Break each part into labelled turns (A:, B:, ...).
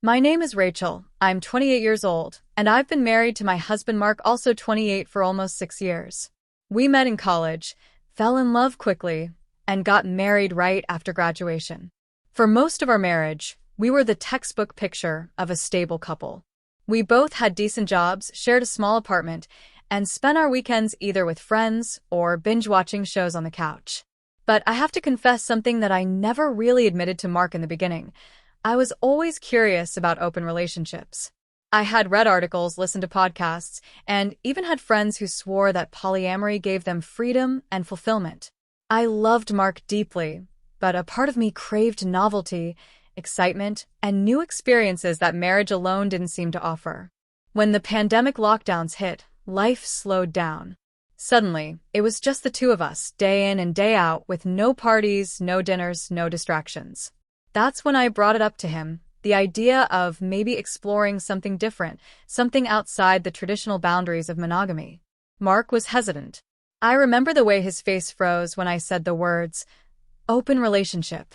A: My name is Rachel. I'm 28 years old, and I've been married to my husband Mark, also 28, for almost 6 years. We met in college, fell in love quickly, and got married right after graduation. For most of our marriage, we were the textbook picture of a stable couple. We both had decent jobs, shared a small apartment, and spent our weekends either with friends or binge-watching shows on the couch. But I have to confess something that I never really admitted to Mark in the beginning. I was always curious about open relationships. I had read articles, listened to podcasts, and even had friends who swore that polyamory gave them freedom and fulfillment. I loved Mark deeply, but a part of me craved novelty, excitement, and new experiences that marriage alone didn't seem to offer. When the pandemic lockdowns hit, life slowed down. Suddenly, it was just the two of us, day in and day out, with no parties, no dinners, no distractions. That's when I brought it up to him, the idea of maybe exploring something different, something outside the traditional boundaries of monogamy. Mark was hesitant. I remember the way his face froze when I said the words, open relationship.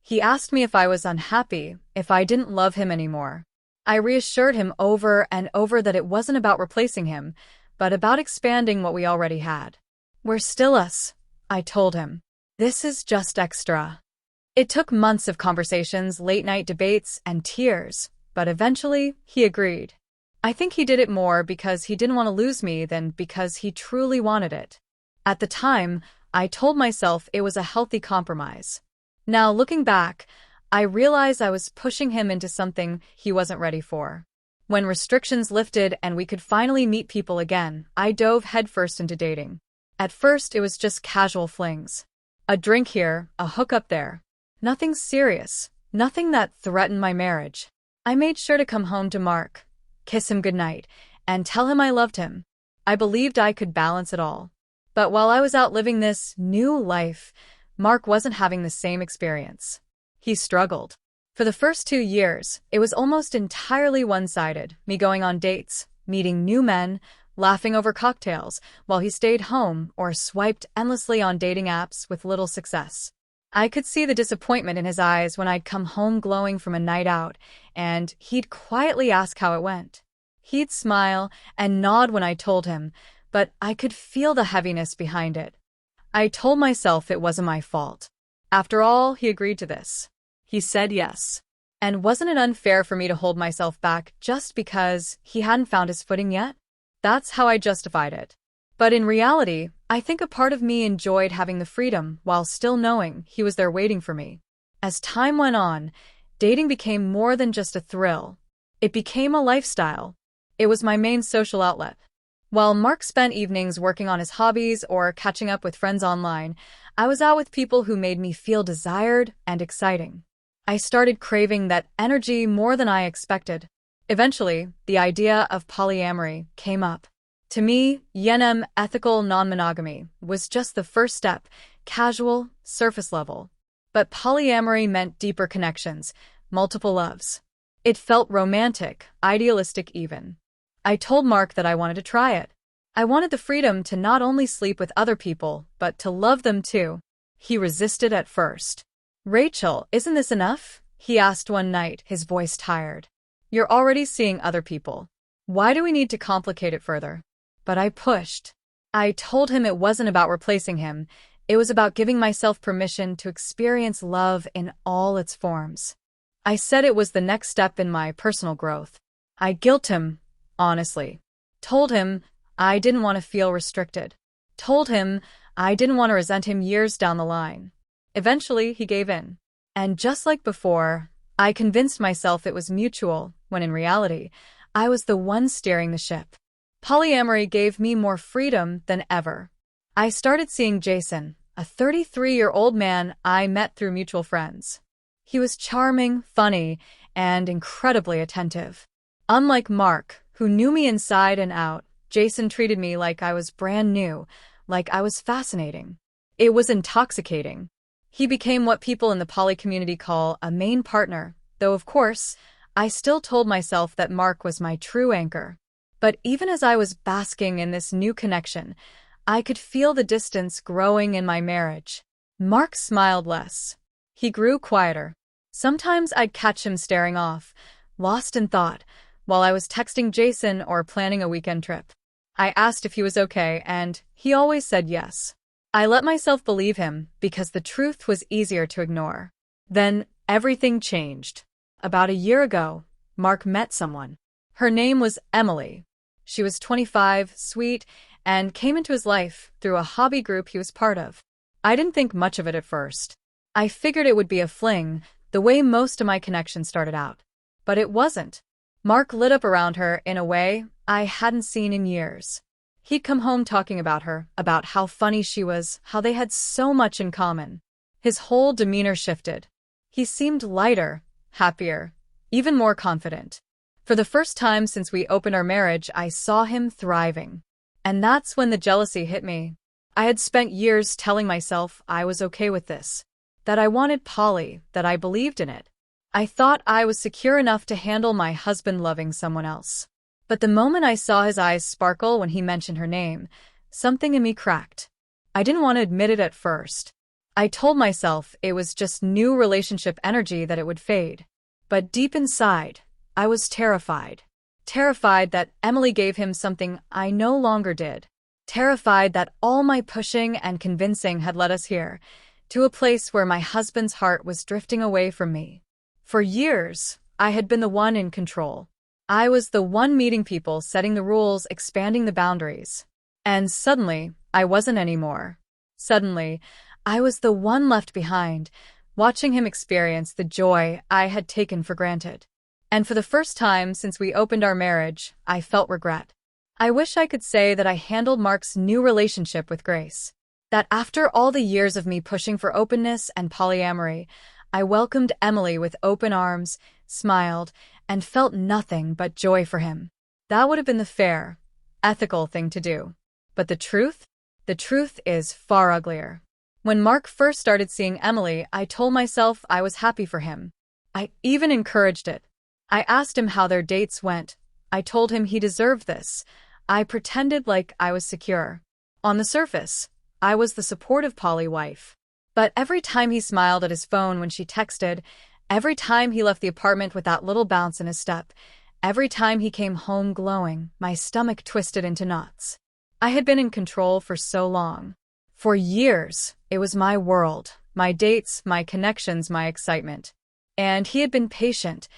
A: He asked me if I was unhappy, if I didn't love him anymore. I reassured him over and over that it wasn't about replacing him, but about expanding what we already had. We're still us, I told him. This is just extra. It took months of conversations, late-night debates, and tears, but eventually, he agreed. I think he did it more because he didn't want to lose me than because he truly wanted it. At the time, I told myself it was a healthy compromise. Now, looking back, I realize I was pushing him into something he wasn't ready for. When restrictions lifted and we could finally meet people again, I dove headfirst into dating. At first, it was just casual flings. A drink here, a hookup there. Nothing serious, nothing that threatened my marriage. I made sure to come home to Mark, kiss him goodnight, and tell him I loved him. I believed I could balance it all. But while I was out living this new life, Mark wasn't having the same experience. He struggled. For the first 2 years, it was almost entirely one-sided, me going on dates, meeting new men, laughing over cocktails, while he stayed home or swiped endlessly on dating apps with little success. I could see the disappointment in his eyes when I'd come home glowing from a night out, and he'd quietly ask how it went. He'd smile and nod when I told him, but I could feel the heaviness behind it. I told myself it wasn't my fault. After all, he agreed to this. He said yes. And wasn't it unfair for me to hold myself back just because he hadn't found his footing yet? That's how I justified it. But in reality, I think a part of me enjoyed having the freedom while still knowing he was there waiting for me. As time went on, dating became more than just a thrill. It became a lifestyle. It was my main social outlet. While Mark spent evenings working on his hobbies or catching up with friends online, I was out with people who made me feel desired and exciting. I started craving that energy more than I expected. Eventually, the idea of polyamory came up. To me, ethical non-monogamy was just the first step, casual, surface level. But polyamory meant deeper connections, multiple loves. It felt romantic, idealistic even. I told Mark that I wanted to try it. I wanted the freedom to not only sleep with other people, but to love them too. He resisted at first. Rachel, isn't this enough? He asked one night, his voice tired. You're already seeing other people. Why do we need to complicate it further? But I pushed. I told him it wasn't about replacing him. It was about giving myself permission to experience love in all its forms. I said it was the next step in my personal growth. I guilted him, honestly. Told him I didn't want to feel restricted. Told him I didn't want to resent him years down the line. Eventually, he gave in. And just like before, I convinced myself it was mutual, when in reality, I was the one steering the ship. Polyamory gave me more freedom than ever. I started seeing Jason, a 33-year-old man I met through mutual friends. He was charming, funny, and incredibly attentive. Unlike Mark, who knew me inside and out, Jason treated me like I was brand new, like I was fascinating. It was intoxicating. He became what people in the poly community call a main partner, though of course, I still told myself that Mark was my true anchor. But even as I was basking in this new connection, I could feel the distance growing in my marriage. Mark smiled less. He grew quieter. Sometimes I'd catch him staring off, lost in thought, while I was texting Jason or planning a weekend trip. I asked if he was okay, and he always said yes. I let myself believe him because the truth was easier to ignore. Then everything changed. About a year ago, Mark met someone. Her name was Emily. She was 25, sweet, and came into his life through a hobby group he was part of. I didn't think much of it at first. I figured it would be a fling, the way most of my connections started out. But it wasn't. Mark lit up around her in a way I hadn't seen in years. He'd come home talking about her, about how funny she was, how they had so much in common. His whole demeanor shifted. He seemed lighter, happier, even more confident. For the first time since we opened our marriage, I saw him thriving. And that's when the jealousy hit me. I had spent years telling myself I was okay with this, that I wanted Polly, that I believed in it. I thought I was secure enough to handle my husband loving someone else. But the moment I saw his eyes sparkle when he mentioned her name, something in me cracked. I didn't want to admit it at first. I told myself it was just new relationship energy, that it would fade. But deep inside, I was terrified. Terrified that Emily gave him something I no longer did. Terrified that all my pushing and convincing had led us here, to a place where my husband's heart was drifting away from me. For years, I had been the one in control. I was the one meeting people, setting the rules, expanding the boundaries. And suddenly, I wasn't anymore. Suddenly, I was the one left behind, watching him experience the joy I had taken for granted. And for the first time since we opened our marriage, I felt regret. I wish I could say that I handled Mark's new relationship with grace. That after all the years of me pushing for openness and polyamory, I welcomed Emily with open arms, smiled, and felt nothing but joy for him. That would have been the fair, ethical thing to do. But the truth? The truth is far uglier. When Mark first started seeing Emily, I told myself I was happy for him. I even encouraged it. I asked him how their dates went. I told him he deserved this. I pretended like I was secure. On the surface, I was the supportive poly wife. But every time he smiled at his phone when she texted, every time he left the apartment with that little bounce in his step, every time he came home glowing, my stomach twisted into knots. I had been in control for so long. For years, it was my world, my dates, my connections, my excitement. And he had been patient,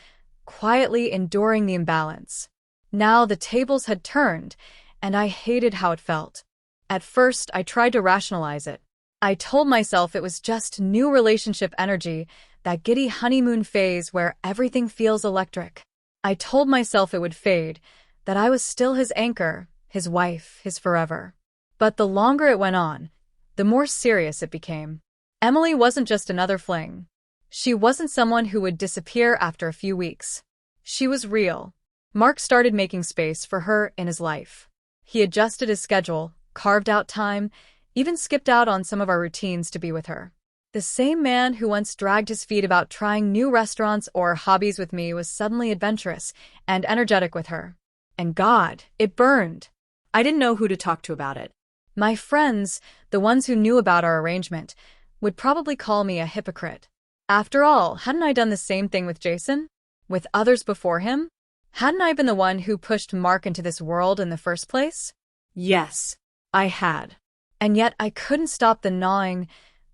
A: quietly enduring the imbalance. Now the tables had turned, and I hated how it felt. At first, I tried to rationalize it. I told myself it was just new relationship energy, that giddy honeymoon phase where everything feels electric. I told myself it would fade, that I was still his anchor, his wife, his forever. But the longer it went on, the more serious it became. Emily wasn't just another fling. She wasn't someone who would disappear after a few weeks. She was real. Mark started making space for her in his life. He adjusted his schedule, carved out time, even skipped out on some of our routines to be with her. The same man who once dragged his feet about trying new restaurants or hobbies with me was suddenly adventurous and energetic with her. And God, it burned. I didn't know who to talk to about it. My friends, the ones who knew about our arrangement, would probably call me a hypocrite. After all, hadn't I done the same thing with Jason? With others before him? Hadn't I been the one who pushed Mark into this world in the first place? Yes, I had. And yet I couldn't stop the gnawing,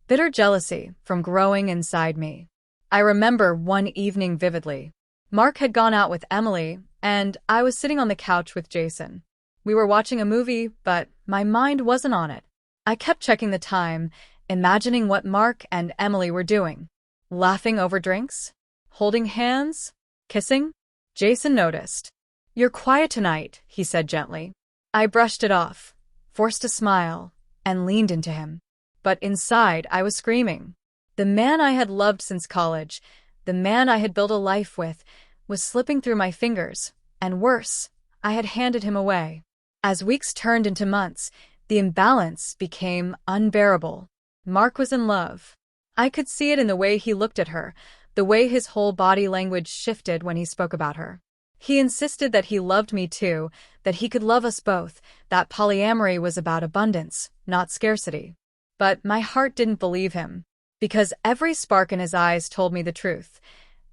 A: bitter jealousy from growing inside me. I remember one evening vividly. Mark had gone out with Emily, and I was sitting on the couch with Jason. We were watching a movie, but my mind wasn't on it. I kept checking the time, imagining what Mark and Emily were doing. Laughing over drinks? Holding hands? Kissing? Jason noticed. "You're quiet tonight," he said gently. I brushed it off, forced a smile, and leaned into him. But inside, I was screaming. The man I had loved since college, the man I had built a life with, was slipping through my fingers, and worse, I had handed him away. As weeks turned into months, the imbalance became unbearable. Mark was in love. I could see it in the way he looked at her, the way his whole body language shifted when he spoke about her. He insisted that he loved me too, that he could love us both, that polyamory was about abundance, not scarcity. But my heart didn't believe him, because every spark in his eyes told me the truth.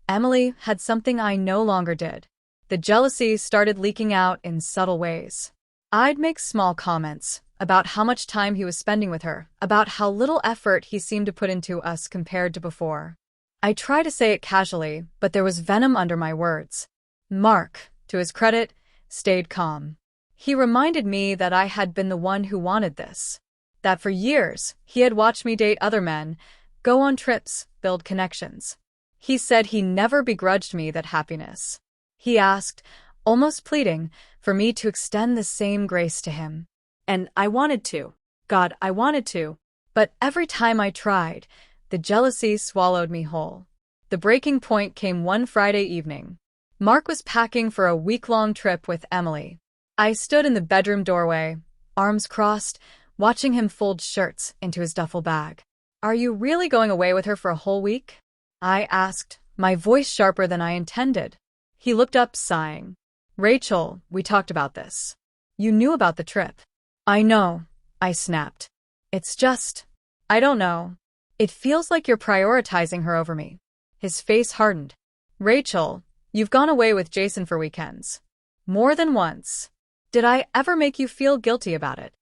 A: Emily had something I no longer did. The jealousy started leaking out in subtle ways. I'd make small comments about how much time he was spending with her, about how little effort he seemed to put into us compared to before. I tried to say it casually, but there was venom under my words. Mark, to his credit, stayed calm. He reminded me that I had been the one who wanted this. That for years, he had watched me date other men, go on trips, build connections. He said he never begrudged me that happiness. He asked, almost pleading, for me to extend the same grace to him. And I wanted to. God, I wanted to. But every time I tried, the jealousy swallowed me whole. The breaking point came one Friday evening. Mark was packing for a week-long trip with Emily. I stood in the bedroom doorway, arms crossed, watching him fold shirts into his duffel bag. "Are you really going away with her for a whole week?" I asked, my voice sharper than I intended. He looked up, sighing. "Rachel, we talked about this. You knew about the trip." "I know," I snapped. "It's just, I don't know. It feels like you're prioritizing her over me." His face hardened. "Rachel, you've gone away with Jason for weekends. More than once. Did I ever make you feel guilty about it?"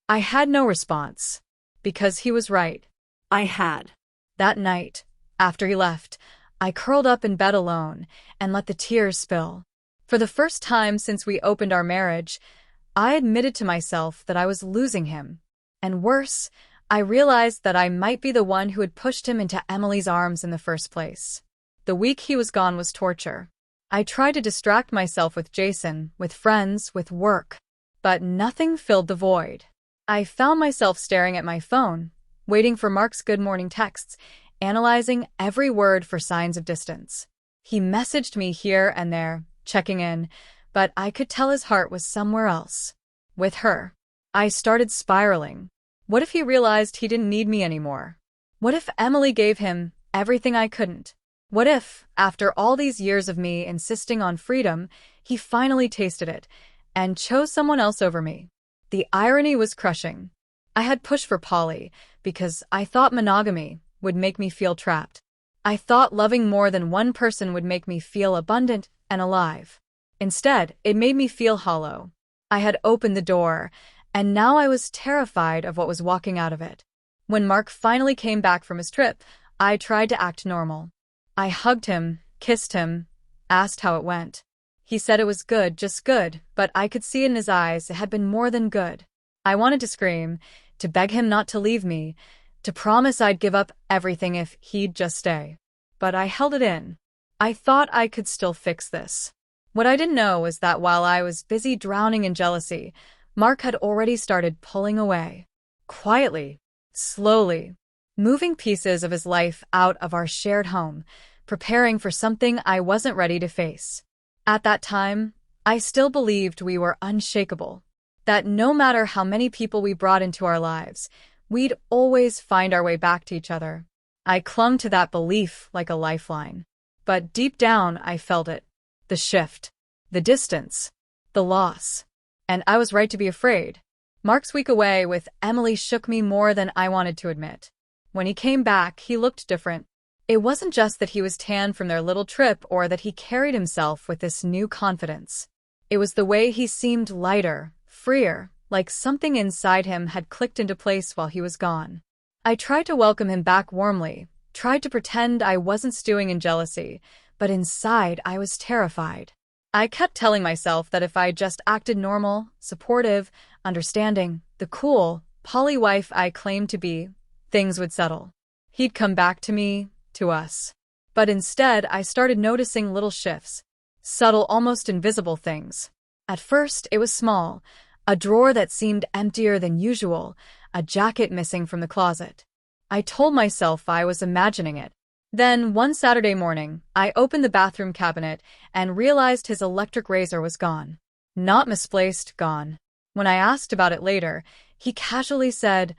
A: I had no response. Because he was right. I had. That night, after he left, I curled up in bed alone and let the tears spill. For the first time since we opened our marriage, I admitted to myself that I was losing him. And worse, I realized that I might be the one who had pushed him into Emily's arms in the first place. The week he was gone was torture. I tried to distract myself with Jason, with friends, with work. But nothing filled the void. I found myself staring at my phone, waiting for Mark's good morning texts, analyzing every word for signs of distance. He messaged me here and there, checking in, but I could tell his heart was somewhere else. With her. I started spiraling. What if he realized he didn't need me anymore? What if Emily gave him everything I couldn't? What if, after all these years of me insisting on freedom, he finally tasted it and chose someone else over me? The irony was crushing. I had pushed for poly because I thought monogamy would make me feel trapped. I thought loving more than one person would make me feel abundant and alive. Instead, it made me feel hollow. I had opened the door, and now I was terrified of what was walking out of it. When Mark finally came back from his trip, I tried to act normal. I hugged him, kissed him, asked how it went. He said it was good, just good, but I could see in his eyes it had been more than good. I wanted to scream, to beg him not to leave me, to promise I'd give up everything if he'd just stay. But I held it in. I thought I could still fix this. What I didn't know was that while I was busy drowning in jealousy, Mark had already started pulling away. Quietly, slowly, moving pieces of his life out of our shared home, preparing for something I wasn't ready to face. At that time, I still believed we were unshakable, that no matter how many people we brought into our lives, we'd always find our way back to each other. I clung to that belief like a lifeline. But deep down, I felt it. The shift, the distance, the loss. And I was right to be afraid. Mark's week away with Emily shook me more than I wanted to admit. When he came back, he looked different. It wasn't just that he was tan from their little trip or that he carried himself with this new confidence. It was the way he seemed lighter, freer, like something inside him had clicked into place while he was gone. I tried to welcome him back warmly, tried to pretend I wasn't stewing in jealousy, but inside I was terrified. I kept telling myself that if I just acted normal, supportive, understanding, the cool, poly wife I claimed to be, things would settle. He'd come back to me, to us. But instead, I started noticing little shifts, subtle, almost invisible things. At first, it was small, a drawer that seemed emptier than usual, a jacket missing from the closet. I told myself I was imagining it. Then, one Saturday morning, I opened the bathroom cabinet and realized his electric razor was gone. Not misplaced, gone. When I asked about it later, he casually said,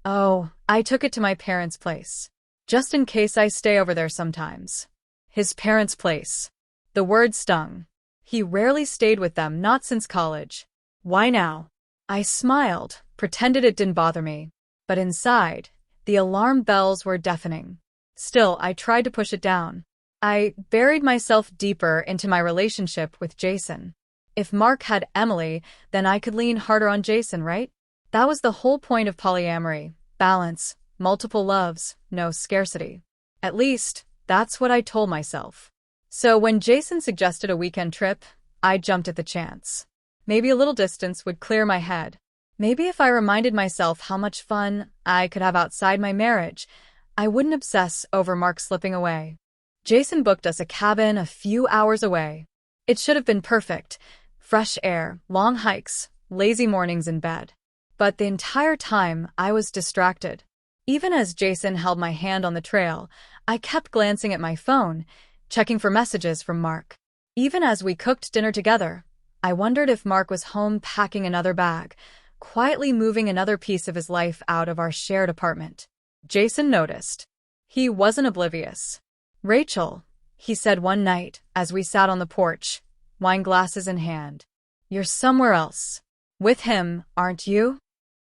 A: "Oh, I took it to my parents' place. Just in case I stay over there sometimes." His parents' place. The word stung. He rarely stayed with them, not since college. Why now? I smiled, pretended it didn't bother me. But inside, the alarm bells were deafening. Still, I tried to push it down. I buried myself deeper into my relationship with Jason. If Mark had Emily, then I could lean harder on Jason, right? That was the whole point of polyamory. Balance, multiple loves, no scarcity. At least, that's what I told myself. So when Jason suggested a weekend trip, I jumped at the chance. Maybe a little distance would clear my head. Maybe if I reminded myself how much fun I could have outside my marriage, I wouldn't obsess over Mark slipping away. Jason booked us a cabin a few hours away. It should have been perfect. Fresh air, long hikes, lazy mornings in bed. But the entire time, I was distracted. Even as Jason held my hand on the trail, I kept glancing at my phone, checking for messages from Mark. Even as we cooked dinner together, I wondered if Mark was home packing another bag, quietly moving another piece of his life out of our shared apartment. Jason noticed. He wasn't oblivious. "Rachel," he said one night as we sat on the porch, wine glasses in hand. "You're somewhere else. With him, aren't you?"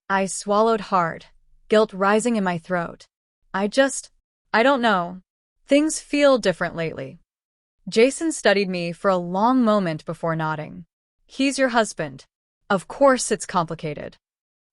A: I swallowed hard, guilt rising in my throat. I don't know. Things feel different lately. Jason studied me for a long moment before nodding. "He's your husband. Of course it's complicated."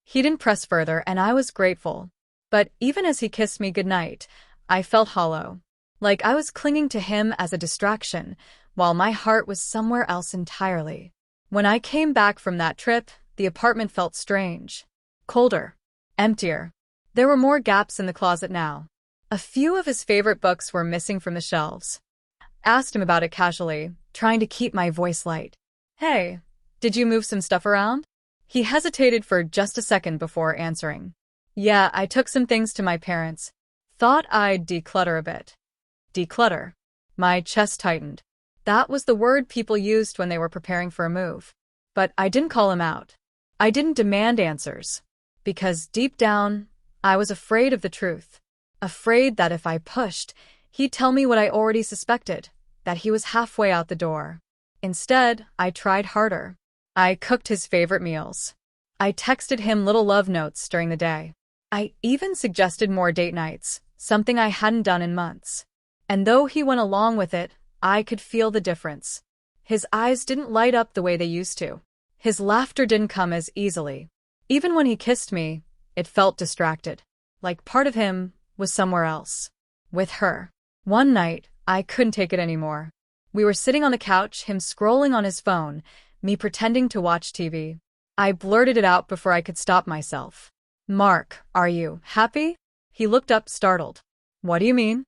A: He didn't press further, and I was grateful. But even as he kissed me goodnight, I felt hollow. Like I was clinging to him as a distraction, while my heart was somewhere else entirely. When I came back from that trip, the apartment felt strange. Colder. Emptier. There were more gaps in the closet now. A few of his favorite books were missing from the shelves. Asked him about it casually, trying to keep my voice light. "Hey, did you move some stuff around?" He hesitated for just a second before answering. "Yeah, I took some things to my parents. Thought I'd declutter a bit." Declutter. My chest tightened. That was the word people used when they were preparing for a move. But I didn't call him out. I didn't demand answers. Because deep down, I was afraid of the truth. Afraid that if I pushed, he'd tell me what I already suspected, that he was halfway out the door. Instead, I tried harder. I cooked his favorite meals. I texted him little love notes during the day. I even suggested more date nights, something I hadn't done in months. And though he went along with it, I could feel the difference. His eyes didn't light up the way they used to. His laughter didn't come as easily. Even when he kissed me, it felt distracted. Like part of him was somewhere else. With her. One night, I couldn't take it anymore. We were sitting on the couch, him scrolling on his phone, me pretending to watch TV. I blurted it out before I could stop myself. "Mark, are you happy?" He looked up, startled. "What do you mean?"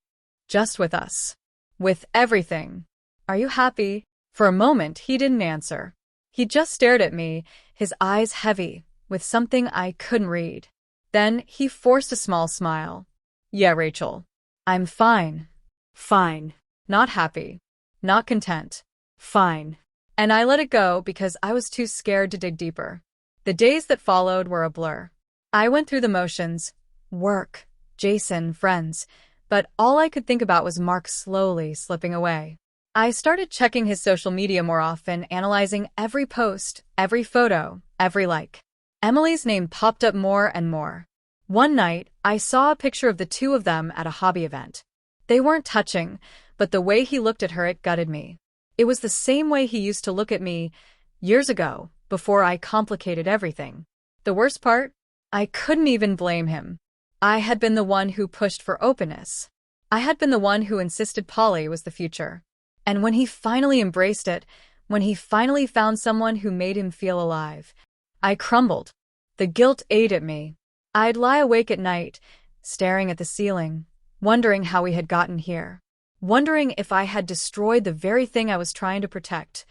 A: "Just with us. With everything. Are you happy?" For a moment, he didn't answer. He just stared at me, his eyes heavy, with something I couldn't read. Then he forced a small smile. "Yeah, Rachel. I'm fine. Fine. Not happy. Not content. Fine." And I let it go because I was too scared to dig deeper. The days that followed were a blur. I went through the motions. Work, Jason, friends. But all I could think about was Mark slowly slipping away. I started checking his social media more often, analyzing every post, every photo, every like. Emily's name popped up more and more. One night, I saw a picture of the two of them at a hobby event. They weren't touching, but the way he looked at her, it gutted me. It was the same way he used to look at me years ago, before I complicated everything. The worst part? I couldn't even blame him. I had been the one who pushed for openness. I had been the one who insisted poly was the future. And when he finally embraced it, when he finally found someone who made him feel alive, I crumbled. The guilt ate at me. I'd lie awake at night, staring at the ceiling, wondering how we had gotten here. Wondering if I had destroyed the very thing I was trying to protect.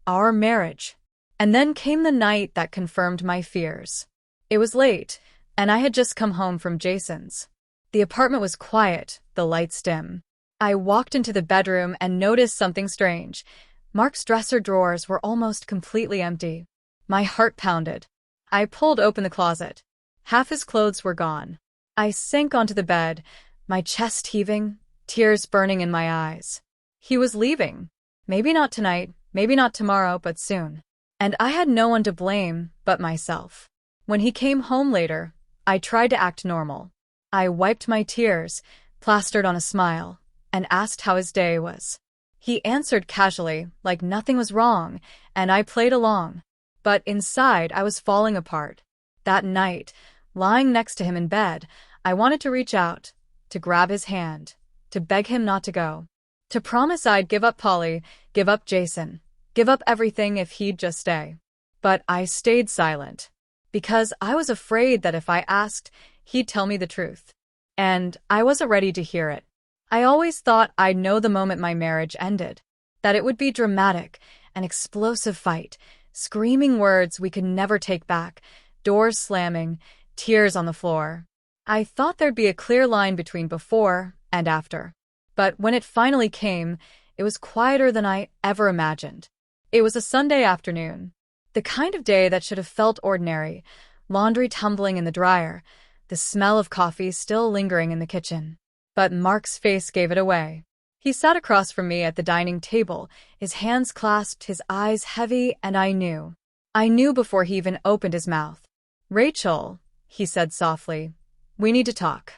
A: Our marriage. And then came the night that confirmed my fears. It was late, and I had just come home from Jason's. The apartment was quiet, the lights dim. I walked into the bedroom and noticed something strange. Mark's dresser drawers were almost completely empty. My heart pounded. I pulled open the closet. Half his clothes were gone. I sank onto the bed, my chest heaving, tears burning in my eyes. He was leaving. Maybe not tonight, maybe not tomorrow, but soon. And I had no one to blame but myself. When he came home later, I tried to act normal. I wiped my tears, plastered on a smile, and asked how his day was. He answered casually, like nothing was wrong, and I played along. But inside, I was falling apart. That night, lying next to him in bed, I wanted to reach out, to grab his hand, to beg him not to go, to promise I'd give up Polly, give up Jason, give up everything if he'd just stay. But I stayed silent, because I was afraid that if I asked, he'd tell me the truth. And I wasn't ready to hear it. I always thought I'd know the moment my marriage ended, that it would be dramatic, an explosive fight, screaming words we could never take back, doors slamming, tears on the floor. I thought there'd be a clear line between before and after. But when it finally came, it was quieter than I ever imagined. It was a Sunday afternoon, the kind of day that should have felt ordinary, laundry tumbling in the dryer, the smell of coffee still lingering in the kitchen. But Mark's face gave it away. He sat across from me at the dining table, his hands clasped, his eyes heavy, and I knew before he even opened his mouth. "Rachel," he said softly, "we need to talk."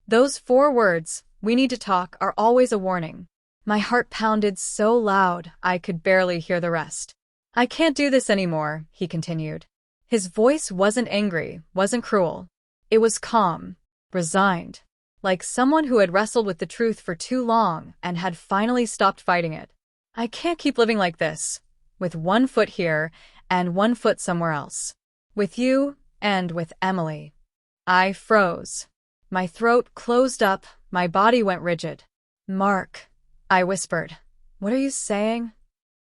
A: Those 4 words, "we need to talk," are always a warning. My heart pounded so loud I could barely hear the rest. "I can't do this anymore," he continued. His voice wasn't angry, wasn't cruel. It was calm, resigned, like someone who had wrestled with the truth for too long and had finally stopped fighting it. "I can't keep living like this, with one foot here and one foot somewhere else. With you and with Emily." I froze. My throat closed up, my body went rigid. "Mark," I whispered, "what are you saying?"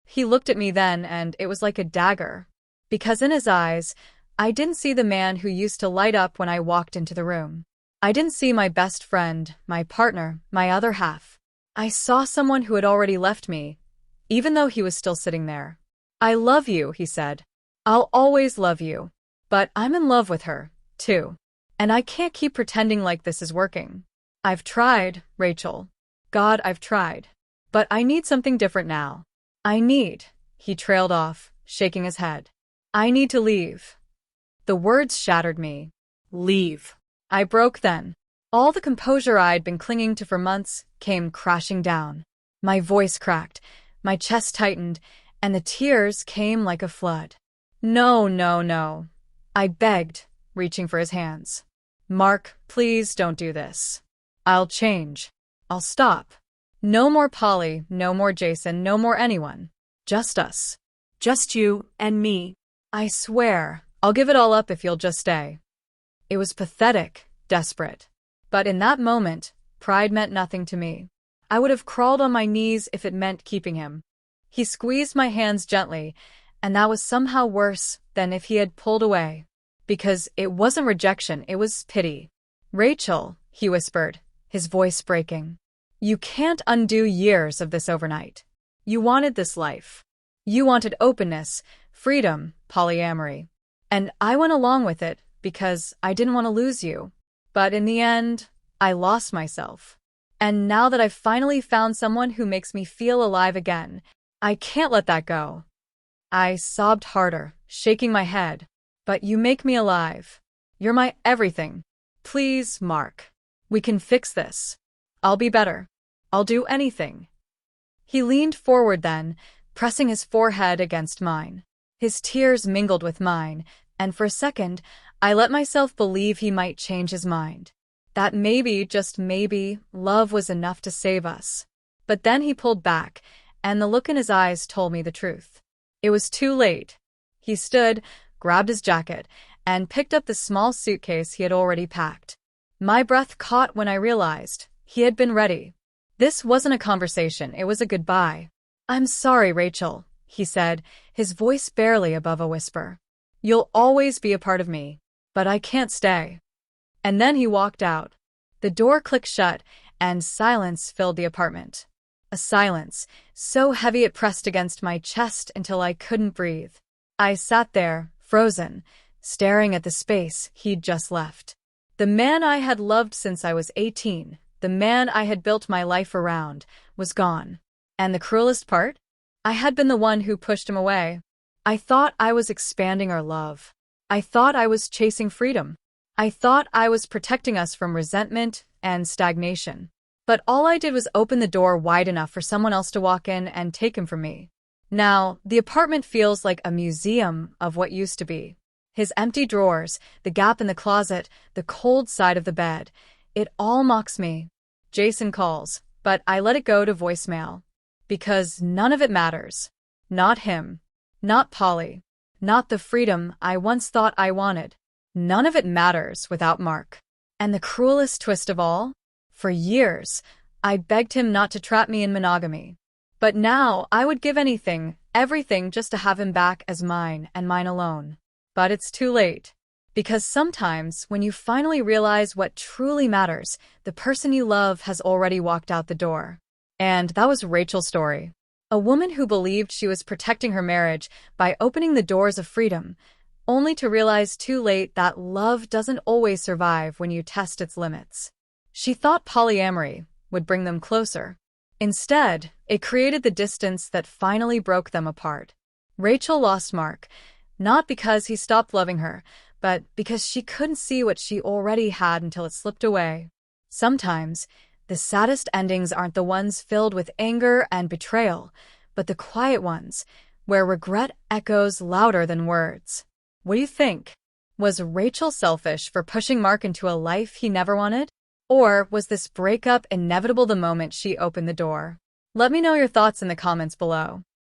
A: He looked at me then, and it was like a dagger. Because in his eyes, I didn't see the man who used to light up when I walked into the room. I didn't see my best friend, my partner, my other half. I saw someone who had already left me, even though he was still sitting there. "I love you," he said. "I'll always love you. But I'm in love with her, too. And I can't keep pretending like this is working. I've tried, Rachel. God, I've tried. But I need something different now. He trailed off, shaking his head. "I need to leave." The words shattered me. Leave. I broke then. All the composure I'd been clinging to for months came crashing down. My voice cracked, my chest tightened, and the tears came like a flood. "No, no, no," I begged, reaching for his hands. "Mark, please don't do this. I'll change. I'll stop. No more Polly, no more Jason, no more anyone. Just us. Just you and me. I swear, I'll give it all up if you'll just stay." It was pathetic, desperate. But in that moment, pride meant nothing to me. I would have crawled on my knees if it meant keeping him. He squeezed my hands gently, and that was somehow worse than if he had pulled away. Because it wasn't rejection, it was pity. "Rachel," he whispered, his voice breaking. "You can't undo years of this overnight. You wanted this life. You wanted openness, freedom, polyamory. And I went along with it because I didn't want to lose you. But in the end, I lost myself. And now that I've finally found someone who makes me feel alive again, I can't let that go." I sobbed harder, shaking my head. "But you make me alive. You're my everything. Please, Mark. We can fix this. I'll be better. I'll do anything." He leaned forward then, pressing his forehead against mine. His tears mingled with mine, and for a second, I let myself believe he might change his mind. That maybe, just maybe, love was enough to save us. But then he pulled back, and the look in his eyes told me the truth. It was too late. He stood, grabbed his jacket, and picked up the small suitcase he had already packed. My breath caught when I realized he had been ready. This wasn't a conversation, it was a goodbye. "I'm sorry, Rachel," he said, his voice barely above a whisper. "You'll always be a part of me, but I can't stay." And then he walked out. The door clicked shut, and silence filled the apartment. A silence, so heavy it pressed against my chest until I couldn't breathe. I sat there, frozen, staring at the space he'd just left. The man I had loved since I was 18, the man I had built my life around, was gone. And the cruelest part? I had been the one who pushed him away. I thought I was expanding our love. I thought I was chasing freedom. I thought I was protecting us from resentment and stagnation. But all I did was open the door wide enough for someone else to walk in and take him from me. Now, the apartment feels like a museum of what used to be. His empty drawers, the gap in the closet, the cold side of the bed. It all mocks me. Jason calls, but I let it go to voicemail. Because none of it matters. Not him. Not Polly. Not the freedom I once thought I wanted. None of it matters without Mark. And the cruelest twist of all? For years, I begged him not to trap me in monogamy. But now I would give anything, everything just to have him back as mine and mine alone. But it's too late. Because sometimes, when you finally realize what truly matters, the person you love has already walked out the door. And that was Rachel's story. A woman who believed she was protecting her marriage by opening the doors of freedom, only to realize too late that love doesn't always survive when you test its limits. She thought polyamory would bring them closer. Instead, it created the distance that finally broke them apart. Rachel lost Mark, not because he stopped loving her, but because she couldn't see what she already had until it slipped away. Sometimes, the saddest endings aren't the ones filled with anger and betrayal, but the quiet ones, where regret echoes louder than words. What do you think? Was Rachel selfish for pushing Mark into a life he never wanted? Or was this breakup inevitable the moment she opened the door? Let me know your thoughts in the comments below.